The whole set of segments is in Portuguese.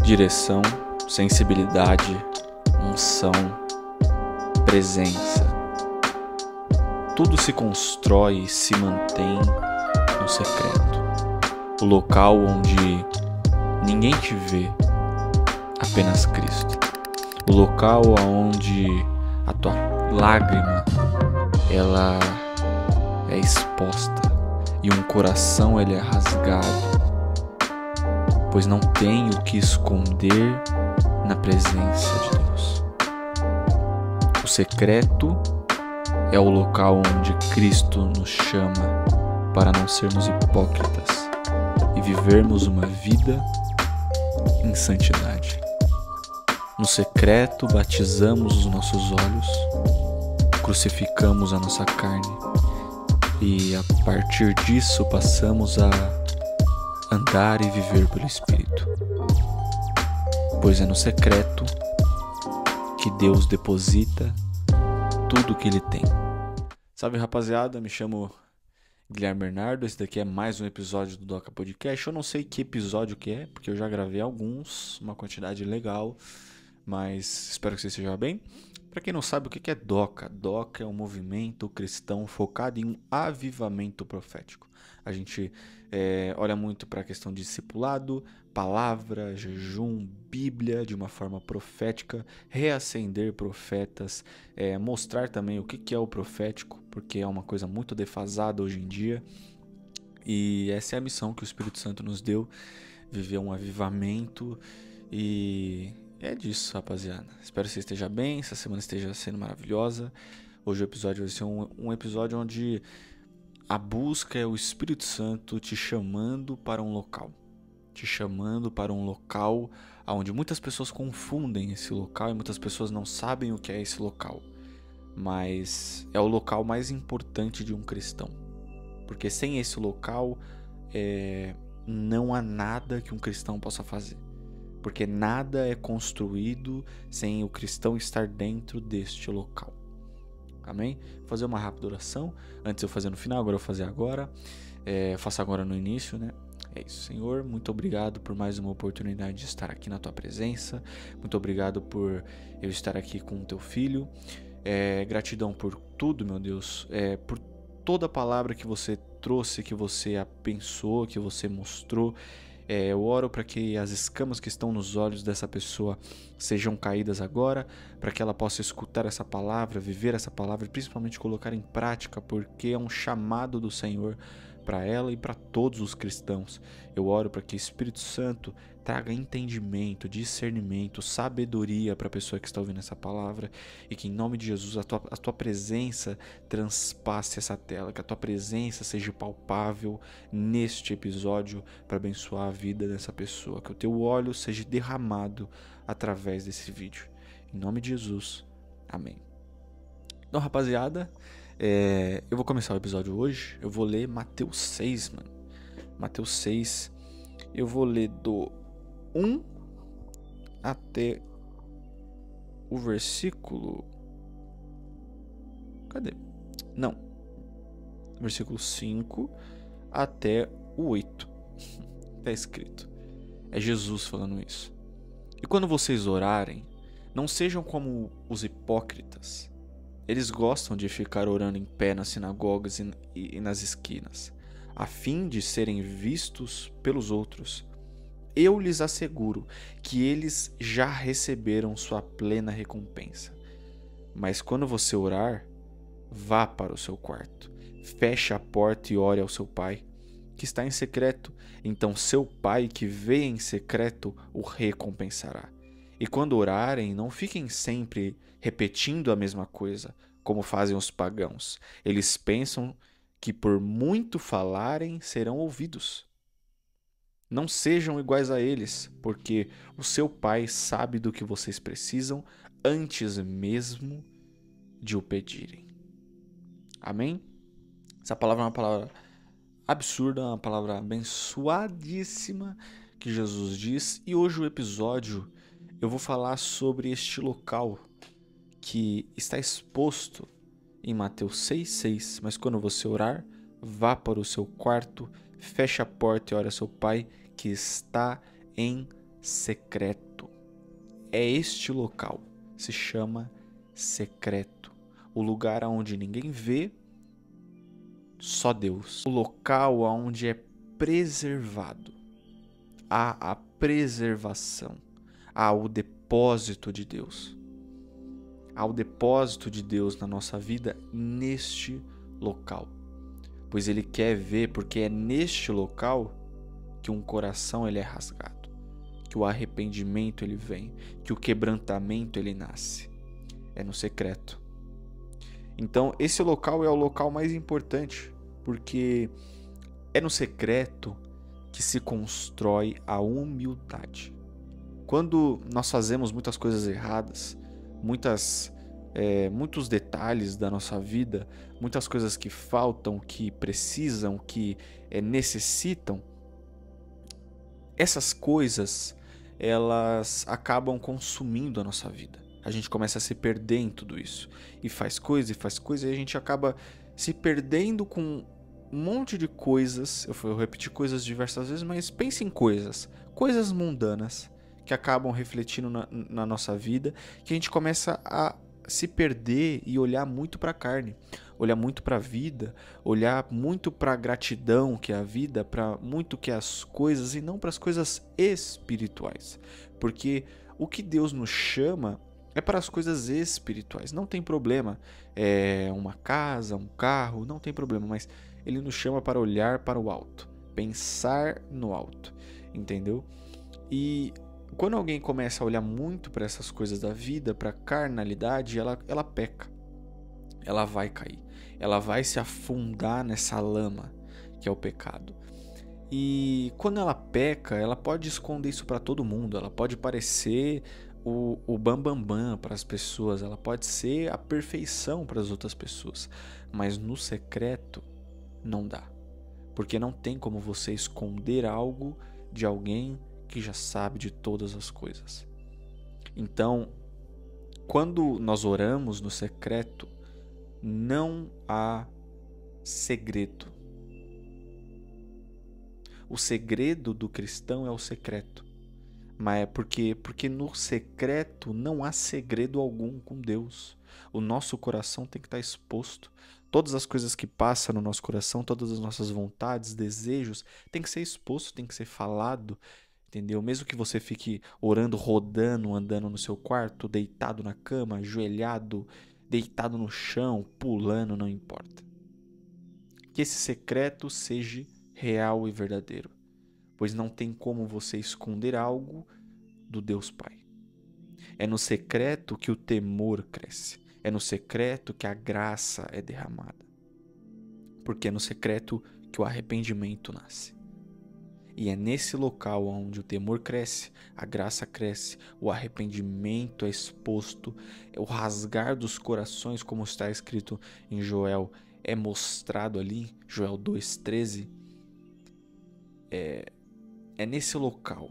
direção, sensibilidade, unção, presença. Tudo se constrói e se mantém no secreto. O local onde ninguém te vê, apenas Cristo. O local onde a tua lágrima ela é exposta e um coração ele é rasgado, pois não tem o que esconder na presença de Deus. O secreto é o local onde Cristo nos chama para não sermos hipócritas e vivermos uma vida em santidade. No secreto batizamos os nossos olhos, crucificamos a nossa carne e a partir disso passamos a andar e viver pelo Espírito. Pois é no secreto que Deus deposita tudo o que Ele tem. Salve rapaziada, me chamo Guilherme Bernardo, esse daqui é mais um episódio do Doca Podcast. Eu não sei que episódio que é, porque eu já gravei alguns, uma quantidade legal, mas espero que você esteja bem. Para quem não sabe o que é Doca, Doca é um movimento cristão focado em um avivamento profético. A gente olha muito para a questão de discipulado, palavra, jejum, Bíblia de uma forma profética, reacender profetas, mostrar também o que é o profético, porque é uma coisa muito defasada hoje em dia. E essa é a missão que o Espírito Santo nos deu, viver um avivamento e é disso, rapaziada. Espero que você esteja bem, essa semana esteja sendo maravilhosa. Hoje o episódio vai ser um episódio onde a busca é o Espírito Santo te chamando para um local. Te chamando para um local onde muitas pessoas confundem esse local e muitas pessoas não sabem o que é esse local. Mas é o local mais importante de um cristão. Porque sem esse local não há nada que um cristão possa fazer. Porque nada é construído sem o cristão estar dentro deste local. Amém? Vou fazer uma rápida oração. Antes eu fazer no final, agora eu vou fazer agora. Faço agora no início, né? É isso, Senhor. Muito obrigado por mais uma oportunidade de estar aqui na Tua presença. Muito obrigado por eu estar aqui com o Teu Filho. Gratidão por tudo, meu Deus. Por toda a palavra que você trouxe, que você pensou, que você mostrou. Eu oro para que as escamas que estão nos olhos dessa pessoa sejam caídas agora, para que ela possa escutar essa palavra, viver essa palavra e principalmente colocar em prática, porque é um chamado do Senhor para ela e para todos os cristãos. Eu oro para que o Espírito Santo traga entendimento, discernimento, sabedoria para a pessoa que está ouvindo essa palavra e que em nome de Jesus a tua presença transpasse essa tela, que a tua presença seja palpável neste episódio para abençoar a vida dessa pessoa, que o teu óleo seja derramado através desse vídeo. Em nome de Jesus, amém. Então, rapaziada, eu vou começar o episódio hoje. Eu vou ler Mateus 6, mano. Mateus 6. Eu vou ler do 1 até o versículo... Cadê? Não. Versículo 5 até o 8. Está escrito. É Jesus falando isso. E quando vocês orarem, não sejam como os hipócritas. Eles gostam de ficar orando em pé nas sinagogas e nas esquinas, a fim de serem vistos pelos outros. Eu lhes asseguro que eles já receberam sua plena recompensa. Mas quando você orar, vá para o seu quarto, feche a porta e ore ao seu pai, que está em secreto. Então seu pai que vê em secreto o recompensará. E quando orarem, não fiquem sempre repetindo a mesma coisa, como fazem os pagãos. Eles pensam que por muito falarem serão ouvidos. Não sejam iguais a eles, porque o seu pai sabe do que vocês precisam antes mesmo de o pedirem. Amém? Essa palavra é uma palavra absurda, uma palavra abençoadíssima que Jesus diz. E hoje o episódio eu vou falar sobre este local que está exposto em Mateus 6,6. Mas quando você orar, vá para o seu quarto, feche a porta e ore a seu pai que está em secreto. É este local, se chama secreto. O lugar onde ninguém vê, só Deus. O local onde é preservado. Há a preservação. Há o depósito de Deus. Há o depósito de Deus na nossa vida neste local. Pois Ele quer ver, porque é neste local que um coração ele é rasgado, que o arrependimento ele vem, que o quebrantamento ele nasce. É no secreto. Então esse local é o local mais importante, porque é no secreto que se constrói a humildade. Quando nós fazemos muitas coisas erradas, muitos detalhes da nossa vida, muitas coisas que faltam, que precisam, que necessitam, essas coisas elas acabam consumindo a nossa vida. A gente começa a se perder em tudo isso. E faz coisa, e a gente acaba se perdendo com um monte de coisas. Eu vou repetir coisas diversas vezes, mas pense em coisas mundanas que acabam refletindo na nossa vida, que a gente começa a se perder e olhar muito para a carne, olhar muito para a vida, olhar muito para a gratidão que é a vida, para muito que é as coisas e não para as coisas espirituais. Porque o que Deus nos chama é para as coisas espirituais, não tem problema. É uma casa, um carro, não tem problema, mas Ele nos chama para olhar para o alto, pensar no alto, entendeu? E quando alguém começa a olhar muito para essas coisas da vida, para a carnalidade, ela peca. Ela vai cair. Ela vai se afundar nessa lama que é o pecado. E quando ela peca, ela pode esconder isso para todo mundo. Ela pode parecer o bambambam para as pessoas. Ela pode ser a perfeição para as outras pessoas. Mas no secreto, não dá. Porque não tem como você esconder algo de alguém que já sabe de todas as coisas. Então, quando nós oramos no secreto, não há segredo. O segredo do cristão é o secreto. Mas é porque no secreto não há segredo algum com Deus. O nosso coração tem que estar exposto. Todas as coisas que passam no nosso coração, todas as nossas vontades, desejos, tem que ser exposto, tem que ser falado. Entendeu? Mesmo que você fique orando, rodando, andando no seu quarto, deitado na cama, ajoelhado, deitado no chão, pulando, não importa. Que esse secreto seja real e verdadeiro, pois não tem como você esconder algo do Deus Pai. É no secreto que o temor cresce. É no secreto que a graça é derramada. Porque é no secreto que o arrependimento nasce. E é nesse local onde o temor cresce, a graça cresce, o arrependimento é exposto, o rasgar dos corações, como está escrito em Joel, é mostrado ali, Joel 2,13. É nesse local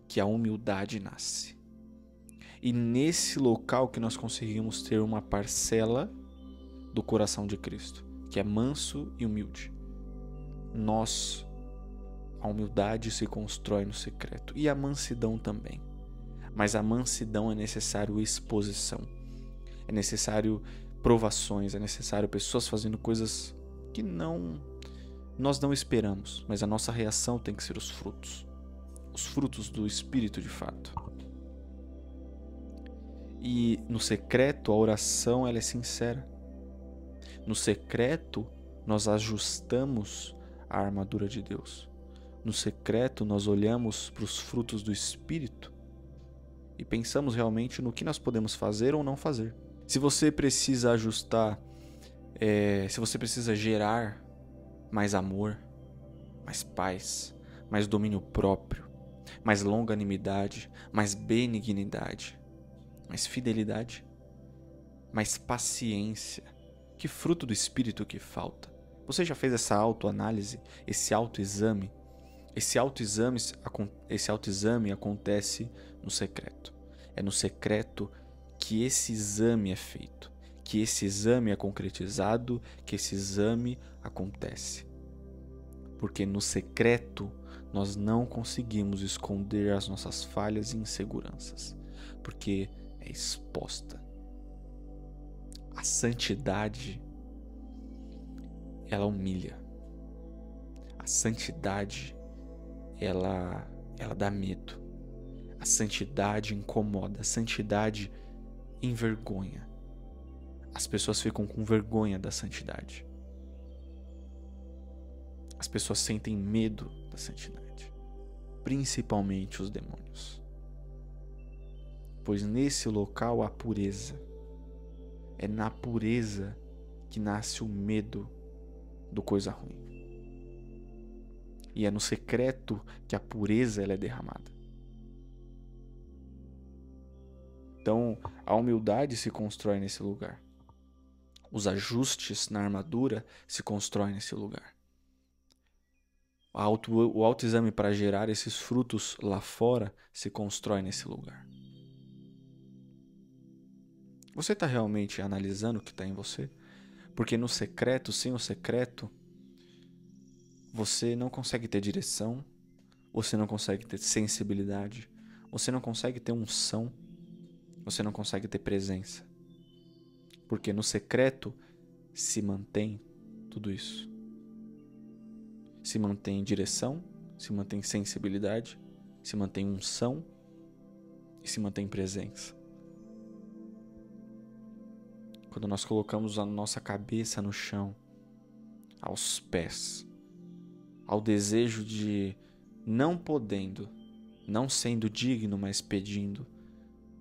que a humildade nasce. E nesse local que nós conseguimos ter uma parcela do coração de Cristo, que é manso e humilde. A humildade se constrói no secreto e a mansidão também. Mas a mansidão é necessário exposição, é necessário provações, é necessário pessoas fazendo coisas que nós não esperamos, mas a nossa reação tem que ser os frutos do Espírito de fato. E no secreto a oração ela é sincera. No secreto nós ajustamos a armadura de Deus. No secreto nós olhamos para os frutos do Espírito e pensamos realmente no que nós podemos fazer ou não fazer. Se você precisa ajustar, se você precisa gerar mais amor, mais paz, mais domínio próprio, mais longanimidade, mais benignidade, mais fidelidade, mais paciência, que fruto do Espírito que falta? Você já fez essa autoanálise, esse autoexame? Esse autoexame acontece no secreto. É no secreto que esse exame é feito, que esse exame é concretizado, que esse exame acontece. Porque no secreto nós não conseguimos esconder as nossas falhas e inseguranças, porque é exposta. A santidade, ela humilha. A santidade, ela dá medo. A santidade incomoda. A santidade envergonha. As pessoas ficam com vergonha da santidade. As pessoas sentem medo da santidade, principalmente os demônios. Pois nesse local há pureza. É na pureza que nasce o medo do coisa ruim. E é no secreto que a pureza ela é derramada. Então, a humildade se constrói nesse lugar. Os ajustes na armadura se constroem nesse lugar. O autoexame para gerar esses frutos lá fora se constrói nesse lugar. Você está realmente analisando o que está em você? Porque no secreto, sem o secreto, você não consegue ter direção, você não consegue ter sensibilidade, você não consegue ter unção, você não consegue ter presença. Porque no secreto se mantém tudo isso. Se mantém direção, se mantém sensibilidade, se mantém unção e se mantém presença. Quando nós colocamos a nossa cabeça no chão, aos pés, ao desejo de não podendo, não sendo digno, mas pedindo,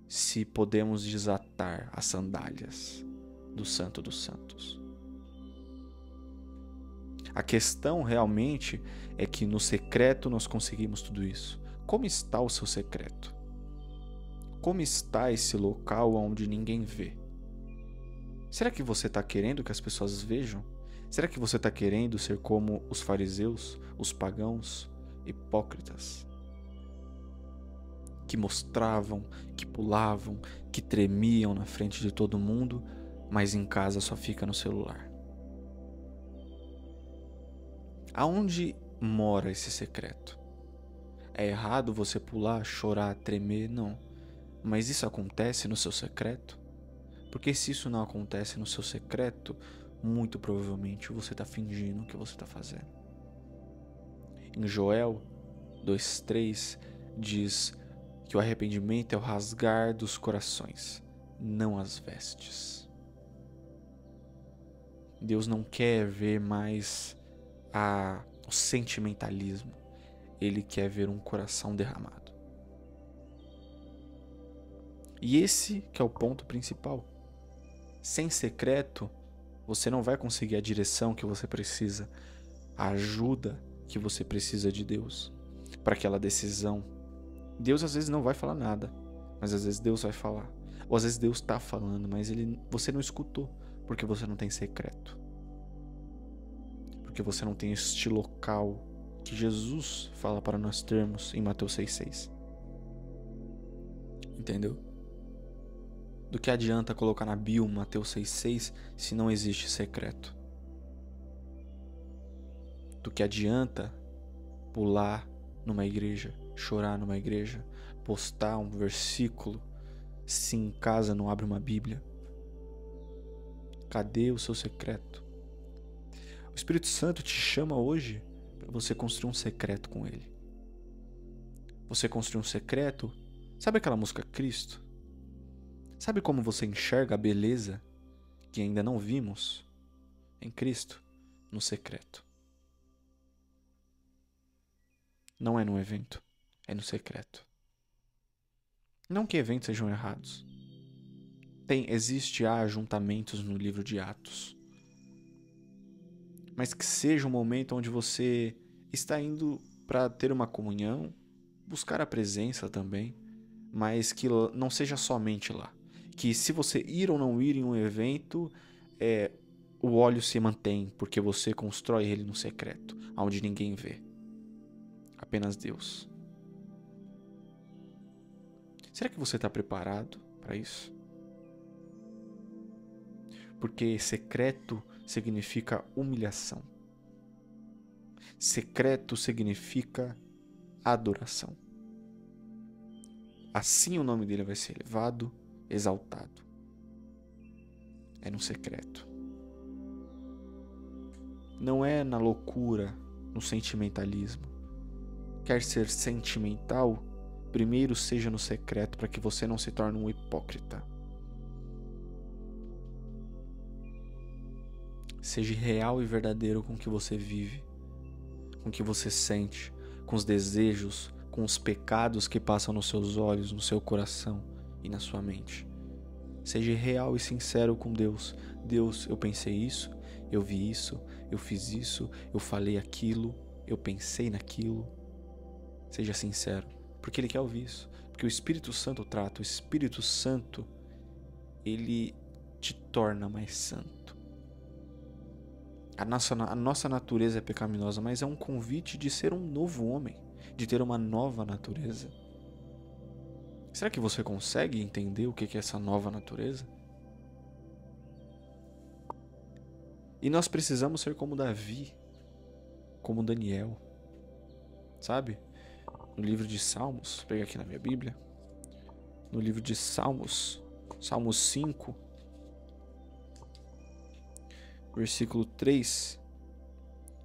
se podemos desatar as sandálias do Santo dos Santos. A questão realmente é que no secreto nós conseguimos tudo isso. Como está o seu secreto? Como está esse local onde ninguém vê? Será que você está querendo que as pessoas vejam? Será que você está querendo ser como os fariseus, os pagãos, hipócritas? Que mostravam, que pulavam, que tremiam na frente de todo mundo, mas em casa só fica no celular. Aonde mora esse secreto? É errado você pular, chorar, tremer? Não. Mas isso acontece no seu secreto? Porque se isso não acontece no seu secreto, muito provavelmente você está fingindo o que você está fazendo. Em Joel 2:3 diz que o arrependimento é o rasgar dos corações, não as vestes. Deus não quer ver mais o sentimentalismo. Ele quer ver um coração derramado. E esse que é o ponto principal. Sem secreto, você não vai conseguir a direção que você precisa, a ajuda que você precisa de Deus para aquela decisão. Deus às vezes não vai falar nada, mas às vezes Deus vai falar. Ou às vezes Deus está falando, mas você não escutou, porque você não tem secreto. Porque você não tem este local que Jesus fala para nós termos em Mateus 6,6. Entendeu? Do que adianta colocar na bio Mateus 6,6 se não existe secreto? Do que adianta pular numa igreja, chorar numa igreja, postar um versículo, se em casa não abre uma Bíblia? Cadê o seu secreto? O Espírito Santo te chama hoje para você construir um secreto com Ele. Você construir um secreto, sabe aquela música Cristo? Sabe como você enxerga a beleza que ainda não vimos em Cristo? No secreto. Não é no evento, é no secreto. Não que eventos sejam errados. Há ajuntamentos no livro de Atos. Mas que seja um momento onde você está indo para ter uma comunhão, buscar a presença também, mas que não seja somente lá. Que se você ir ou não ir em um evento, o óleo se mantém, porque você constrói ele no secreto, onde ninguém vê. Apenas Deus. Será que você está preparado para isso? Porque secreto significa humilhação. Secreto significa adoração. Assim o nome dele vai ser elevado, exaltado. É no secreto. Não é na loucura, no sentimentalismo. Quer ser sentimental? Primeiro seja no secreto para que você não se torne um hipócrita. Seja real e verdadeiro com o que você vive, com o que você sente, com os desejos, com os pecados que passam nos seus olhos, no seu coração e na sua mente. Seja real e sincero com Deus. Deus, eu pensei isso, eu vi isso, eu fiz isso, eu falei aquilo, eu pensei naquilo. Seja sincero, porque Ele quer ouvir isso. Porque o Espírito Santo trata, o Espírito Santo, ele te torna mais santo. A nossa natureza é pecaminosa, mas é um convite de ser um novo homem, de ter uma nova natureza. Será que você consegue entender o que é essa nova natureza? E nós precisamos ser como Davi, como Daniel, sabe? No livro de Salmos, pega aqui na minha Bíblia, no livro de Salmos, Salmos 5, versículo 3,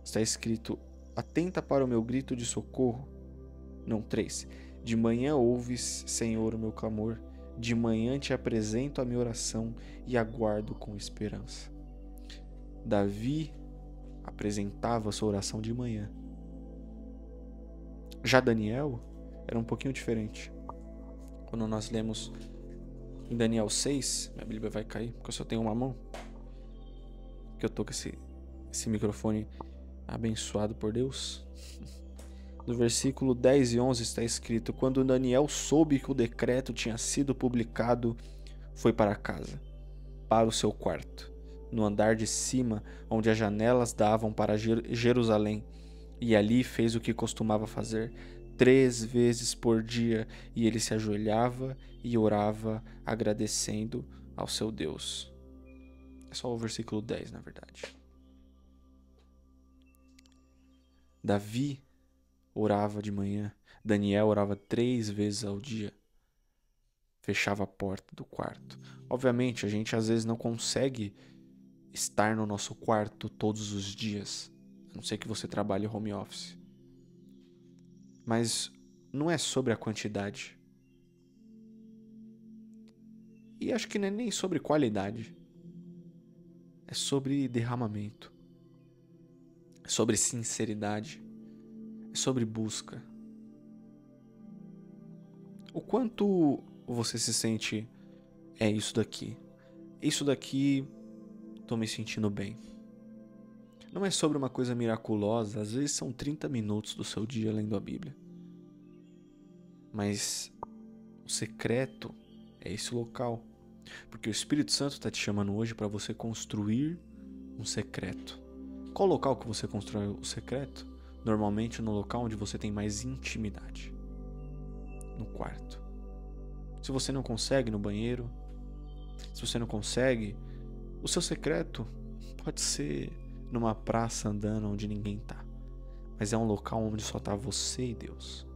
está escrito: atenta para o meu grito de socorro. Não, 3. De manhã ouves, Senhor, o meu clamor. De manhã te apresento a minha oração e aguardo com esperança. Davi apresentava a sua oração de manhã. Já Daniel era um pouquinho diferente. Quando nós lemos em Daniel 6, minha Bíblia vai cair, porque eu só tenho uma mão. Que eu tô com esse microfone abençoado por Deus. No versículo 10 e 11 está escrito: quando Daniel soube que o decreto tinha sido publicado, foi para casa, para o seu quarto, no andar de cima, onde as janelas davam para Jerusalém, e ali fez o que costumava fazer 3 vezes por dia, e ele se ajoelhava e orava, agradecendo ao seu Deus. É só o versículo 10, na verdade. Davi orava de manhã. Daniel orava 3 vezes ao dia. Fechava a porta do quarto. Obviamente, a gente às vezes não consegue estar no nosso quarto todos os dias, a não ser que você trabalhe home office. Mas não é sobre a quantidade. E acho que não é nem sobre qualidade. É sobre derramamento. É sobre sinceridade. É sobre busca. O quanto você se sente é isso daqui. Isso daqui, tô me sentindo bem. Não é sobre uma coisa miraculosa, às vezes são 30 minutos do seu dia lendo a Bíblia. Mas o secreto é esse local. Porque o Espírito Santo está te chamando hoje para você construir um secreto. Qual local que você constrói o secreto? Normalmente no local onde você tem mais intimidade. No quarto. Se você não consegue, no banheiro. Se você não consegue, o seu secreto pode ser numa praça andando onde ninguém tá. Mas é um local onde só tá você e Deus.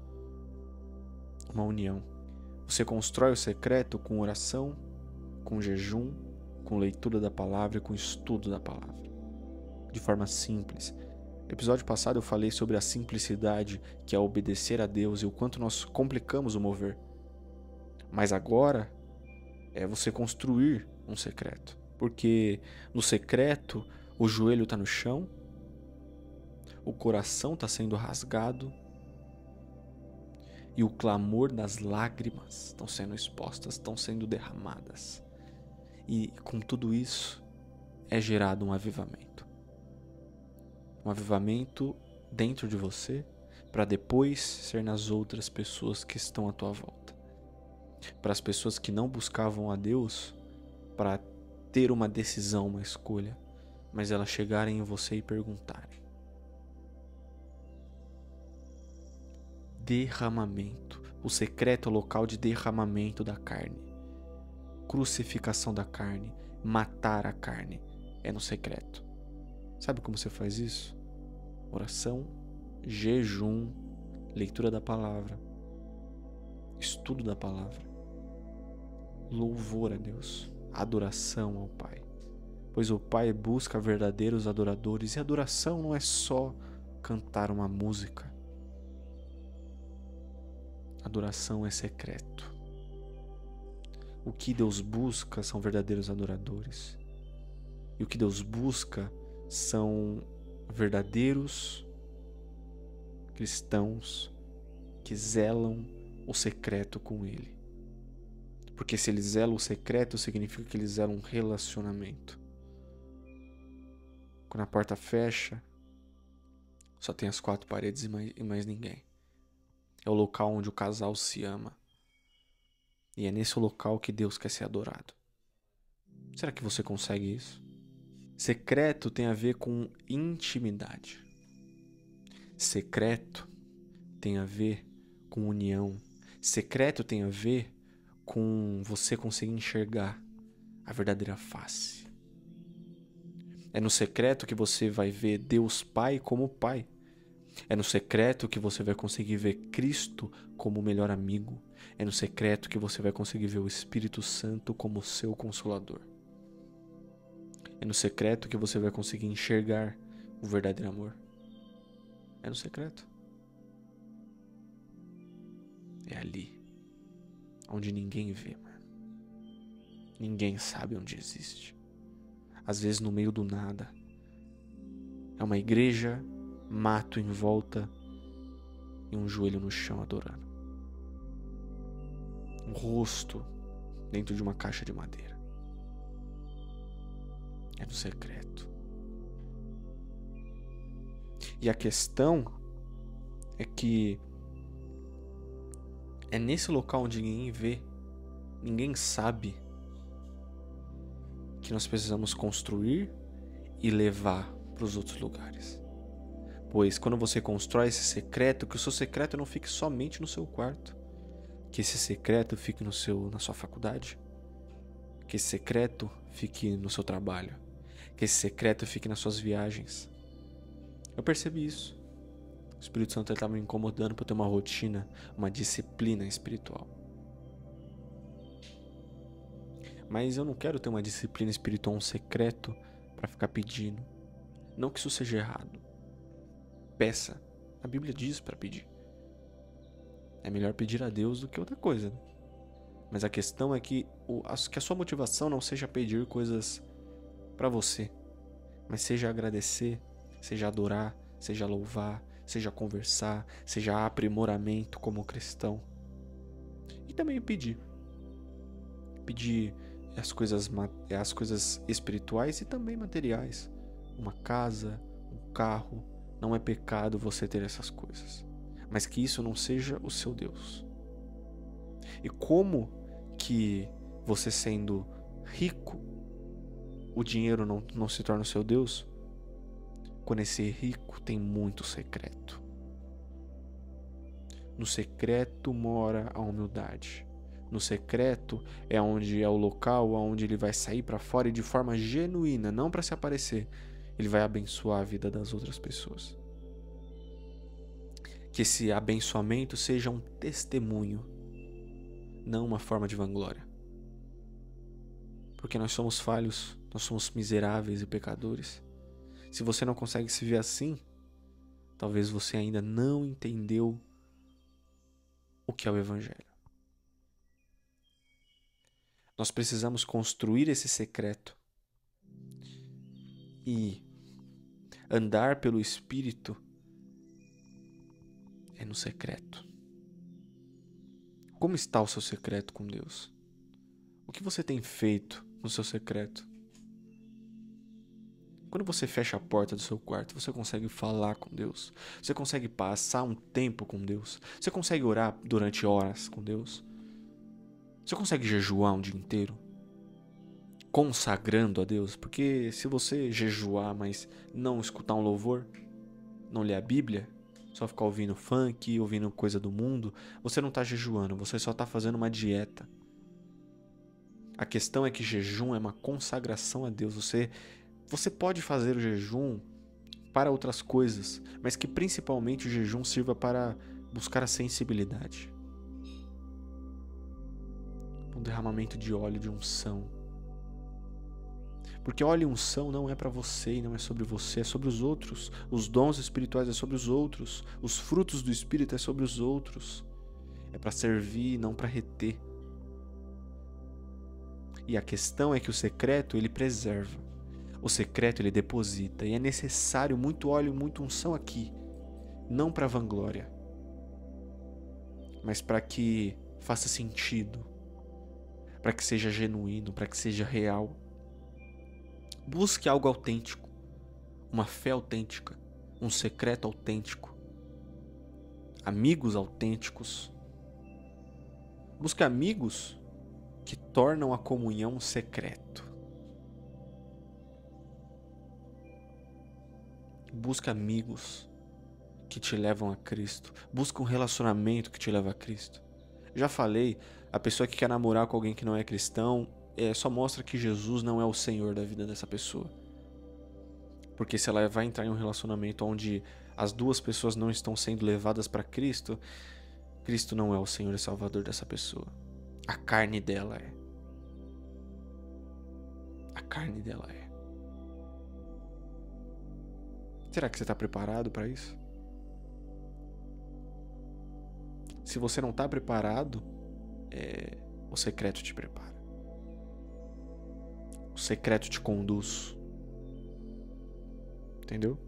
Uma união. Você constrói o secreto com oração, com jejum, com leitura da palavra e com estudo da palavra. De forma simples. No episódio passado eu falei sobre a simplicidade que é obedecer a Deus e o quanto nós complicamos o mover. Mas agora é você construir um secreto. Porque no secreto o joelho está no chão, o coração está sendo rasgado e o clamor das lágrimas estão sendo expostas, estão sendo derramadas. E com tudo isso é gerado um avivamento. Um avivamento dentro de você para depois ser nas outras pessoas que estão à tua volta. Para as pessoas que não buscavam a Deus para ter uma decisão, uma escolha, mas elas chegarem em você e perguntarem. Derramamento. O secreto é o local de derramamento da carne. Crucificação da carne. Matar a carne. É no secreto. Sabe como você faz isso? Oração, jejum, leitura da palavra, estudo da palavra, louvor a Deus, adoração ao Pai. Pois o Pai busca verdadeiros adoradores, e adoração não é só cantar uma música. Adoração é secreto. O que Deus busca são verdadeiros adoradores. E o que Deus busca são verdadeiros cristãos que zelam o secreto com Ele. Porque se eles zelam o secreto, significa que eles zelam um relacionamento. Quando a porta fecha, só tem as 4 paredes e mais ninguém. É o local onde o casal se ama. E é nesse local que Deus quer ser adorado. Será que você consegue isso? Secreto tem a ver com intimidade. Secreto tem a ver com união. Secreto tem a ver com você conseguir enxergar a verdadeira face. É no secreto que você vai ver Deus Pai como Pai. É no secreto que você vai conseguir ver Cristo como o melhor amigo. É no secreto que você vai conseguir ver o Espírito Santo como seu consolador. É no secreto que você vai conseguir enxergar o verdadeiro amor. É no secreto. É ali, onde ninguém vê, mano. Ninguém sabe onde existe. Às vezes no meio do nada. É uma igreja, mato em volta e um joelho no chão adorando. Um rosto dentro de uma caixa de madeira. É no secreto. E a questão é que é nesse local onde ninguém vê, ninguém sabe, que nós precisamos construir e levar para os outros lugares. Pois quando você constrói esse secreto, que o seu secreto não fique somente no seu quarto, que esse secreto fique na sua faculdade, que esse secreto fique no seu trabalho, que esse secreto fique nas suas viagens. Eu percebi isso. O Espírito Santo estava me incomodando para eu ter uma rotina, uma disciplina espiritual. Mas eu não quero ter uma disciplina espiritual, um secreto para ficar pedindo. Não que isso seja errado. Peça. A Bíblia diz para pedir. É melhor pedir a Deus do que outra coisa. Mas a questão é que a sua motivação não seja pedir coisas para você, mas seja agradecer, seja adorar, seja louvar, seja conversar, seja aprimoramento como cristão. E também pedir. Pedir as coisas espirituais e também materiais. Uma casa, um carro. Não é pecado você ter essas coisas. Mas que isso não seja o seu Deus. E como que você sendo rico, o dinheiro não se torna o seu Deus? Quando esse rico tem muito secreto. No secreto mora a humildade. No secreto é o local onde ele vai sair para fora e de forma genuína, não para se aparecer, ele vai abençoar a vida das outras pessoas. Que esse abençoamento seja um testemunho, não uma forma de vanglória. Porque nós somos falhos, nós somos miseráveis e pecadores. Se você não consegue se ver assim, talvez você ainda não entendeu o que é o Evangelho. Nós precisamos construir esse secreto e andar pelo Espírito é no secreto. Como está o seu secreto com Deus? O que você tem feito no seu secreto? Quando você fecha a porta do seu quarto, você consegue falar com Deus. Você consegue passar um tempo com Deus. Você consegue orar durante horas com Deus. Você consegue jejuar um dia inteiro? Consagrando a Deus? Porque se você jejuar, mas não escutar um louvor, não ler a Bíblia, só ficar ouvindo funk, ouvindo coisa do mundo, você não está jejuando, você só está fazendo uma dieta. A questão é que jejum é uma consagração a Deus. Você pode fazer o jejum para outras coisas, mas que principalmente o jejum sirva para buscar a sensibilidade, um derramamento de óleo, de unção. Porque óleo e unção não é para você e não é sobre você, é sobre os outros. Os dons espirituais é sobre os outros. Os frutos do Espírito é sobre os outros. É para servir, não para reter. E a questão é que o secreto ele preserva. O secreto ele deposita. E é necessário muito óleo, muita unção aqui. Não para vanglória, mas para que faça sentido. Para que seja genuíno, para que seja real. Busque algo autêntico, uma fé autêntica, um secreto autêntico, amigos autênticos. Busque amigos que tornam a comunhão um secreto. Busque amigos que te levam a Cristo. Busque um relacionamento que te leva a Cristo. Já falei, a pessoa que quer namorar com alguém que não é cristão, só mostra que Jesus não é o Senhor da vida dessa pessoa. Porque se ela vai entrar em um relacionamento onde as duas pessoas não estão sendo levadas para Cristo, Cristo não é o Senhor e Salvador dessa pessoa. A carne dela é. A carne dela é. Será que você está preparado para isso? Se você não está preparado, o secreto te prepara. O secreto te conduz. Entendeu?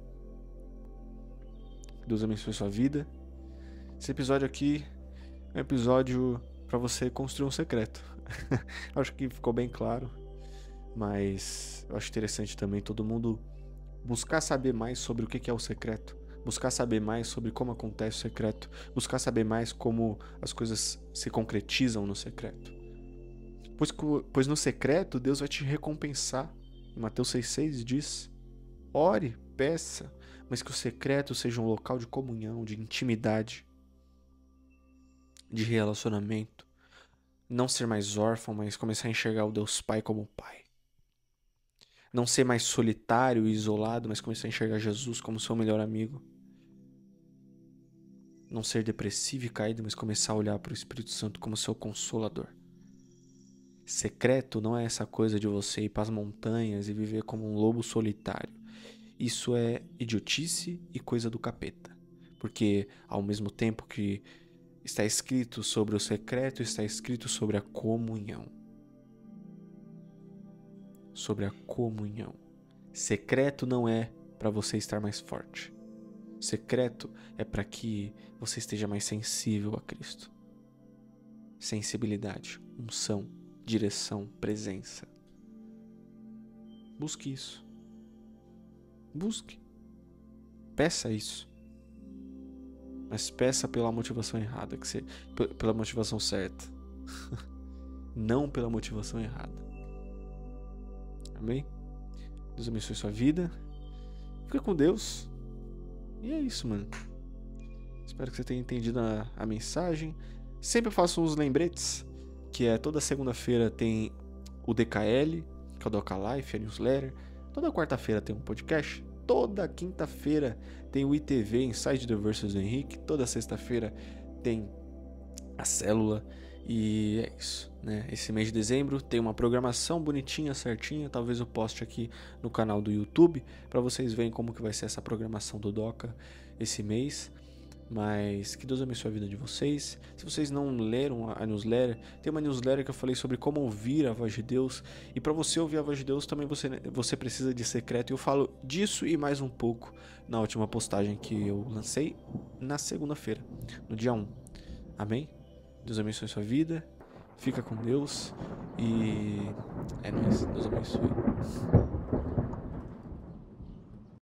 Deus abençoe sua vida. Esse episódio aqui é um episódio para você construir um secreto. Acho que ficou bem claro. Mas eu acho interessante também todo mundo buscar saber mais sobre o que é o secreto. Buscar saber mais sobre como acontece o secreto. Buscar saber mais como as coisas se concretizam no secreto. Pois no secreto Deus vai te recompensar. Em Mateus 6,6 diz: ore, peça, mas que o secreto seja um local de comunhão, de intimidade, de relacionamento. Não ser mais órfão, mas começar a enxergar o Deus Pai como Pai. Não ser mais solitário e isolado, mas começar a enxergar Jesus como seu melhor amigo. Não ser depressivo e caído, mas começar a olhar para o Espírito Santo como seu consolador. Secreto não é essa coisa de você ir para as montanhas e viver como um lobo solitário. Isso é idiotice e coisa do capeta. Porque ao mesmo tempo que está escrito sobre o secreto, está escrito sobre a comunhão. Sobre a comunhão. Secreto não é para você estar mais forte. Secreto é para que você esteja mais sensível a Cristo. Sensibilidade, unção, direção, presença. Busque isso. Busque. Peça isso. Mas peça pela motivação errada, pela motivação certa. Não pela motivação errada. Amém? Deus abençoe sua vida. Fica com Deus. E é isso, mano. Espero que você tenha entendido a mensagem. Sempre faço uns lembretes, que é toda segunda-feira tem o DKL, que é o Doca Life, a newsletter. Toda quarta-feira tem um podcast. Toda quinta-feira tem o ITV, Inside the Verses do Henrique. Toda sexta-feira tem a célula. E é isso, né? Esse mês de dezembro tem uma programação bonitinha, certinha. Talvez eu poste aqui no canal do YouTube para vocês verem como que vai ser essa programação do Doca esse mês. Mas que Deus abençoe a vida de vocês. Se vocês não leram a newsletter, tem uma newsletter que eu falei sobre como ouvir a voz de Deus. E para você ouvir a voz de Deus também você precisa de secreto. E eu falo disso e mais um pouco na última postagem que eu lancei na segunda-feira, no dia 1. Amém? Deus abençoe a sua vida. Fica com Deus. E é nóis. Deus abençoe.